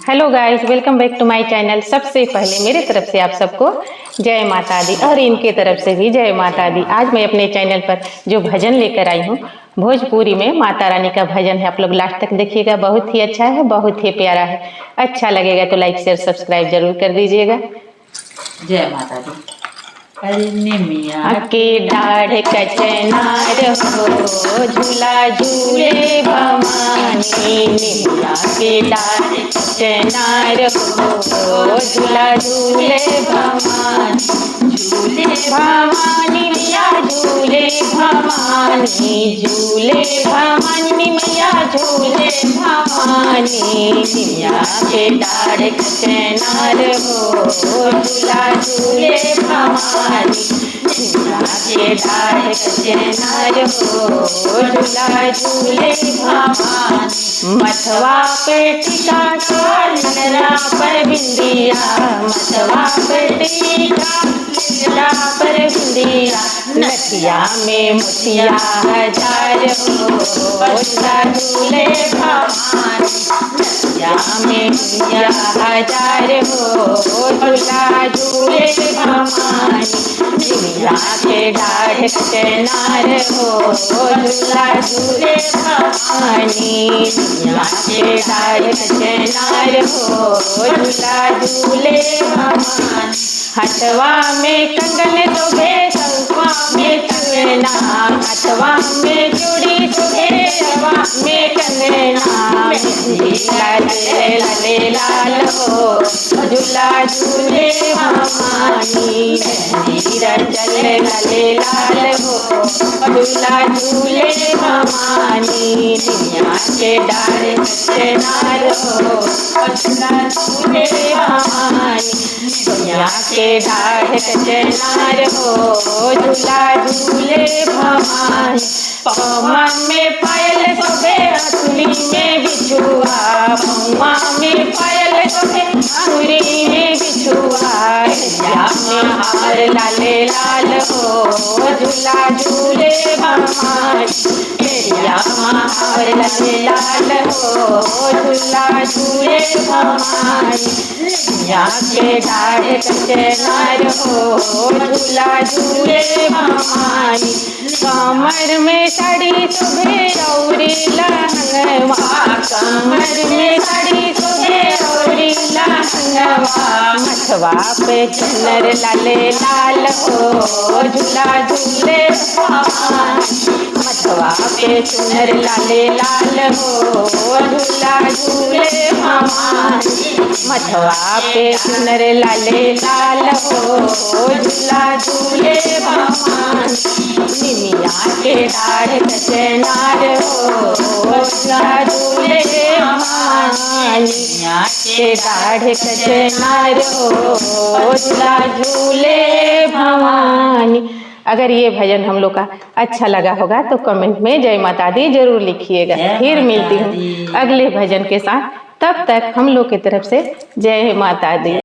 Hello guys, welcome back to my channel. सबसे पहले मेरे तरफ से आप सबको जय माता दी और इनके तरफ से भी जय माता दी। आज मैं अपने चैनल पर जो भजन लेकर आई हूँ, भोजपुरी में माता रानी का भजन है। आप लोग लास्ट तक देखिएगा, बहुत ही अच्छा है, बहुत ही प्यारा है। अच्छा लगेगा तो लाइक शेयर सब्सक्राइब जरूर कर दीजिएगा। जय माता दी। अरे निमिया के डाढ़ कचनार हो, झूला झूले भवानी। निमिया के डाढ़ कचनार हो, झूला झूले भवानी। झूले भवानी मैया झूले भवानी, झूले भवानी मैया झूले भवानी। निमिया के डाढ़ कचनार हो, झूला झूले भवानी। के डाढ़ कचनार हो, झूला झूले भवानी। मथवा पे टीका कालरा पर बिंदिया, मथवा पे टीका कालरा पर बिंदिया। नथिया में मोतिया हजार हो, झूला झूले भवानी। नथिया में मोतिया हजार हो, झूला झूले भवानी। निमिया के डाढ़ कचनार हो, झूला झूले भवानी। निमिया के डाढ़ कचनार हो, झूला झूले भवानी। हथवा में कंगन शोभे, शंखवा में कंगना, हथवा में चूड़ी शोभे, शंखवा में कंगना। लाले लाले लाल हो, झूला झूले भवानी। चले लाले लाल हो, झूला झूले भवानी। निमिया के डाढ़ कचनार हो, झूला झूले भवानी। निमिया के डाढ़ कचनार हो, झूला झूले भवानी। पौवा में पायल शोभे, अंगुरी में बिछुआ, पौवा में पायल शोभे, अंगुरी में बिछुआ। हार लाले लाल हो, झूला झूले भवानी। हार लाले लाल हो, झूला झूले भवानी। निमिया के डाढ़ कचनार हो, झूला झूले भवानी। कमर में साड़ी शोभे औरी लहंगवा, कमर में साड़ी शोभे औरी लहंगवा। मथवा पे चुनर लाले लाल हो, झूला झूले भवानी। मथवा पे चुनर लाले लाल हो, झूला झूले भवानी। मथवा पे चुनर लाले लाल हो, झूला झूले भवानी। निमिया के डाढ़ कचनार हो, झूला झूले भवानी। निमिया के डाढ़ कचनार हो, झूला झूले भवानी। अगर ये भजन हम लोग का अच्छा लगा होगा तो कमेंट में जय माता दी जरूर लिखिएगा। फिर मिलती हूँ अगले भजन के साथ, तब तक हम लोग की तरफ से जय माता दी।